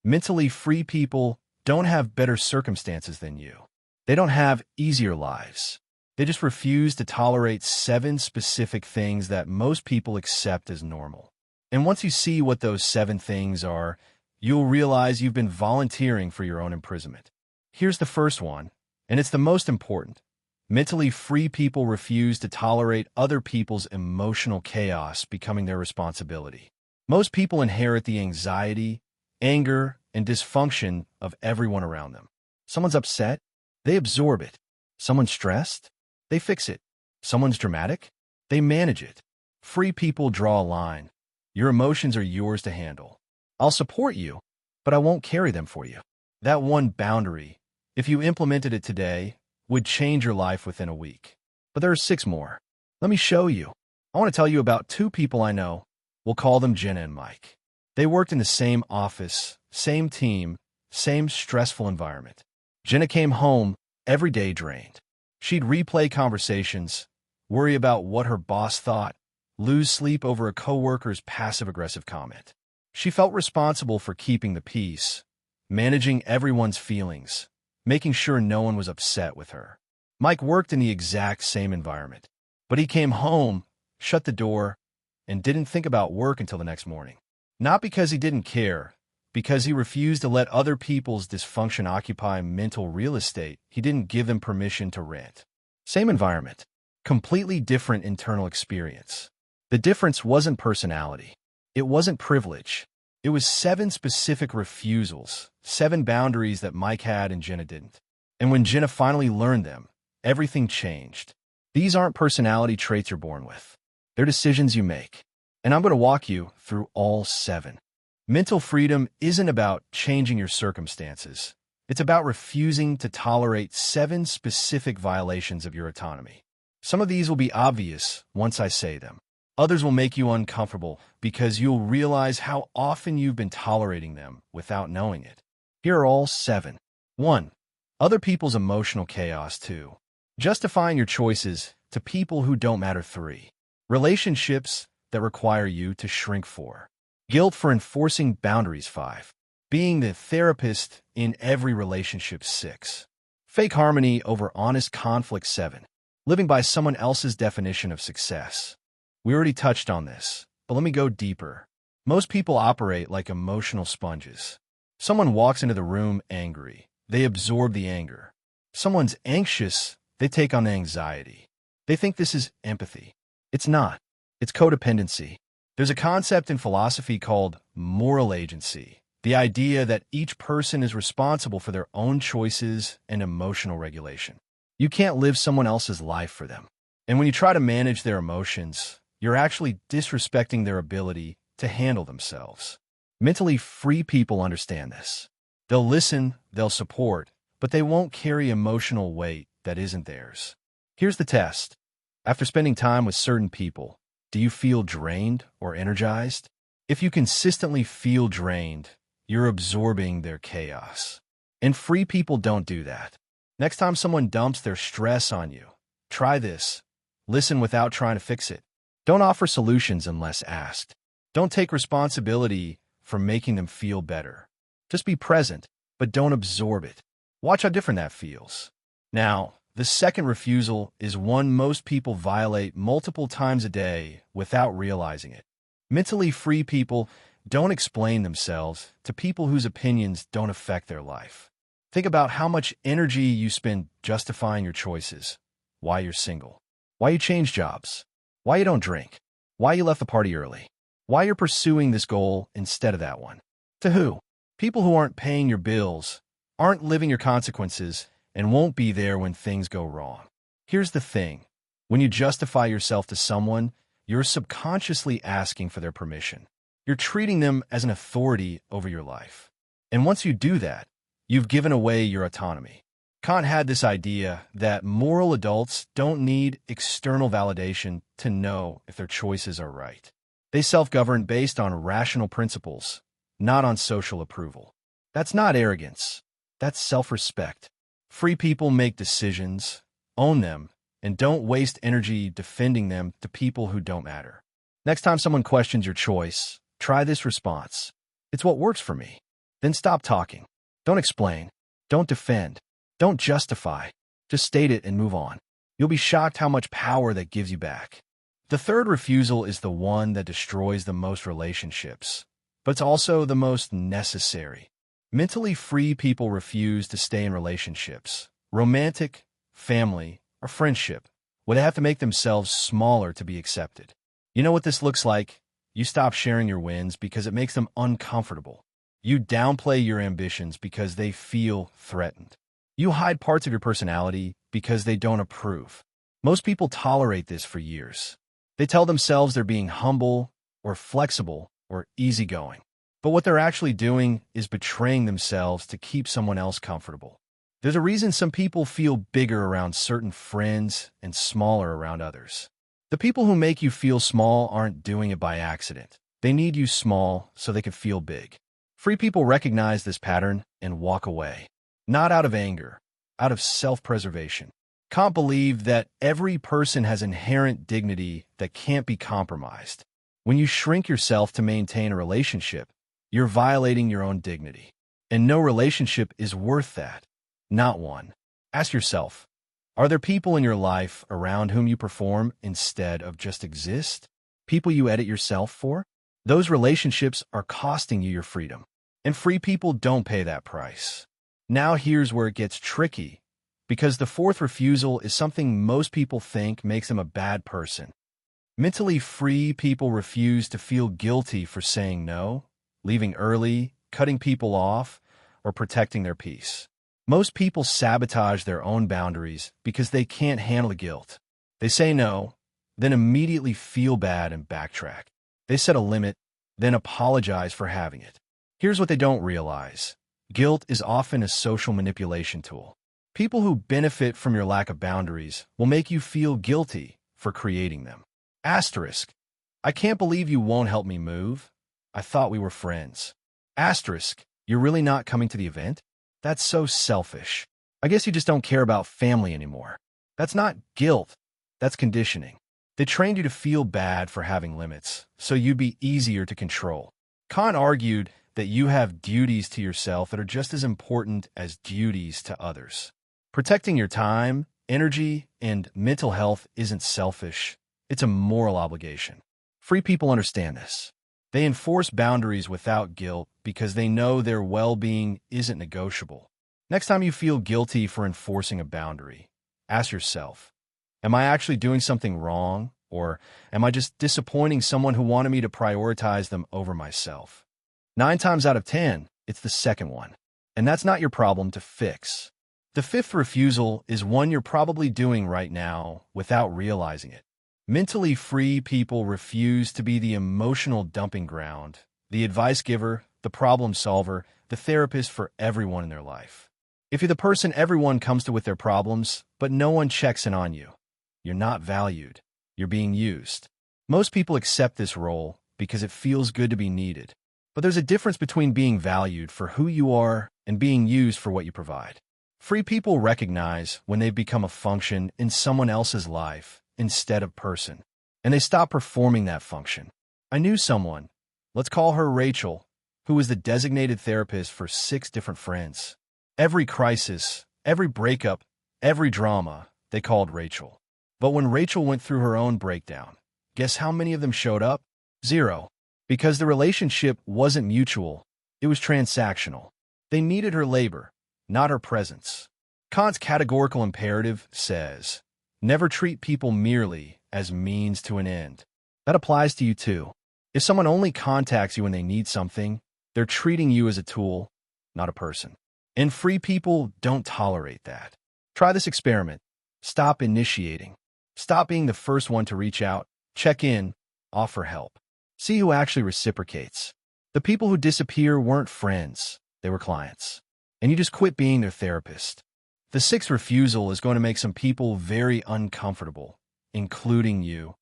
Mentally free people don't have better circumstances than you. They don't have easier lives. They just refuse to tolerate 7 specific things that most people accept as normal. And once you see what those 7 things are, you'll realize you've been volunteering for your own imprisonment. Here's the first one, and it's the most important. Mentally free people refuse to tolerate other people's emotional chaos becoming their responsibility. Most people inherit the anxiety, anger, and dysfunction of everyone around them. Someone's upset, they absorb it. Someone's stressed, they fix it. Someone's dramatic, they manage it. Free people draw a line. Your emotions are yours to handle. I'll support you, but I won't carry them for you. That one boundary, if you implemented it today, would change your life within a week. But there are 6 more. Let me show you. I want to tell you about 2 people I know. We'll call them Jenna and Mike. They worked in the same office, same team, same stressful environment. Jenna came home every day drained. She'd replay conversations, worry about what her boss thought, lose sleep over a coworker's passive-aggressive comment. She felt responsible for keeping the peace, managing everyone's feelings, making sure no one was upset with her. Mike worked in the exact same environment, but he came home, shut the door, and didn't think about work until the next morning. Not because he didn't care, because he refused to let other people's dysfunction occupy mental real estate. He didn't give them permission to rent. Same environment, completely different internal experience. The difference wasn't personality. It wasn't privilege. It was 7 specific refusals, 7 boundaries that Mike had and Jenna didn't. And when Jenna finally learned them, everything changed. These aren't personality traits you're born with. They're decisions you make. And I'm going to walk you through all 7. Mental freedom isn't about changing your circumstances. It's about refusing to tolerate 7 specific violations of your autonomy. Some of these will be obvious once I say them. Others will make you uncomfortable because you'll realize how often you've been tolerating them without knowing it. Here are all 7. 1. Other people's emotional chaos. 2. Justifying your choices to people who don't matter. 3. Relationships that require you to shrink. 4. Guilt for enforcing boundaries. 5. Being the therapist in every relationship. 6. Fake harmony over honest conflict. 7. Living by someone else's definition of success. We already touched on this, but let me go deeper. Most people operate like emotional sponges. Someone walks into the room angry. They absorb the anger. Someone's anxious. They take on the anxiety. They think this is empathy. It's not. It's codependency. There's a concept in philosophy called moral agency, the idea that each person is responsible for their own choices and emotional regulation. You can't live someone else's life for them. And when you try to manage their emotions, you're actually disrespecting their ability to handle themselves. Mentally free people understand this. They'll listen, they'll support, but they won't carry emotional weight that isn't theirs. Here's the test. After spending time with certain people, do you feel drained or energized? If you consistently feel drained, you're absorbing their chaos. And free people don't do that. Next time someone dumps their stress on you, try this. Listen without trying to fix it. Don't offer solutions unless asked. Don't take responsibility for making them feel better. Just be present, but don't absorb it. Watch how different that feels. Now, the second refusal is one most people violate multiple times a day without realizing it. Mentally free people don't explain themselves to people whose opinions don't affect their life. Think about how much energy you spend justifying your choices, why you're single, why you change jobs, why you don't drink, why you left the party early, why you're pursuing this goal instead of that one. To who? People who aren't paying your bills, aren't living your consequences, and won't be there when things go wrong. Here's the thing. When you justify yourself to someone, you're subconsciously asking for their permission. You're treating them as an authority over your life. And once you do that, you've given away your autonomy. Kant had this idea that moral adults don't need external validation to know if their choices are right. They self-govern based on rational principles, not on social approval. That's not arrogance. That's self-respect. Free people make decisions, own them, and don't waste energy defending them to people who don't matter. Next time someone questions your choice, try this response. It's what works for me. then stop talking. Don't explain. Don't defend. Don't justify. Just state it and move on. You'll be shocked how much power that gives you back. The third refusal is the one that destroys the most relationships, but it's also the most necessary. Mentally free people refuse to stay in relationships, romantic, family, or friendship, where they have to make themselves smaller to be accepted. You know what this looks like? You stop sharing your wins because it makes them uncomfortable. You downplay your ambitions because they feel threatened. You hide parts of your personality because they don't approve. Most people tolerate this for years. They tell themselves they're being humble or flexible or easygoing. But what they're actually doing is betraying themselves to keep someone else comfortable. There's a reason some people feel bigger around certain friends and smaller around others. The people who make you feel small aren't doing it by accident. They need you small so they can feel big. Free people recognize this pattern and walk away. Not out of anger, out of self-preservation. Kant believed that every person has inherent dignity that can't be compromised. When you shrink yourself to maintain a relationship, you're violating your own dignity. And no relationship is worth that. Not one. Ask yourself, are there people in your life around whom you perform instead of just exist? People you edit yourself for? Those relationships are costing you your freedom. And free people don't pay that price. Now here's where it gets tricky, because the fourth refusal is something most people think makes them a bad person. Mentally free people refuse to feel guilty for saying no, leaving early, cutting people off, or protecting their peace. Most people sabotage their own boundaries because they can't handle the guilt. They say no, then immediately feel bad and backtrack. They set a limit, then apologize for having it. Here's what they don't realize. Guilt is often a social manipulation tool. People who benefit from your lack of boundaries will make you feel guilty for creating them. Asterisk. I can't believe you won't help me move. I thought we were friends. Asterisk. You're really not coming to the event? That's so selfish. I guess you just don't care about family anymore. That's not guilt. That's conditioning. They trained you to feel bad for having limits, so you'd be easier to control. Kant argued that you have duties to yourself that are just as important as duties to others. Protecting your time, energy, and mental health isn't selfish. It's a moral obligation. Free people understand this. They enforce boundaries without guilt because they know their well-being isn't negotiable. Next time you feel guilty for enforcing a boundary, ask yourself, am I actually doing something wrong, or am I just disappointing someone who wanted me to prioritize them over myself? 9 times out of 10, it's the second one. And that's not your problem to fix. The fifth refusal is one you're probably doing right now without realizing it. Mentally free people refuse to be the emotional dumping ground, the advice giver, the problem solver, the therapist for everyone in their life. If you're the person everyone comes to with their problems, but no one checks in on you, you're not valued. You're being used. Most people accept this role because it feels good to be needed. But there's a difference between being valued for who you are and being used for what you provide. Free people recognize when they've become a function in someone else's life instead of person, and they stop performing that function. I knew someone, let's call her Rachel, who was the designated therapist for 6 different friends. Every crisis, every breakup, every drama, they called Rachel. But when Rachel went through her own breakdown, guess how many of them showed up? 0. Because the relationship wasn't mutual, it was transactional. They needed her labor, not her presence. Kant's categorical imperative says, never treat people merely as means to an end. That applies to you too. If someone only contacts you when they need something, they're treating you as a tool, not a person. And free people don't tolerate that. Try this experiment. Stop initiating. Stop being the first one to reach out, check in, offer help. See who actually reciprocates. The people who disappear weren't friends, they were clients. And you just quit being their therapist. The 6th refusal is going to make some people very uncomfortable, including you.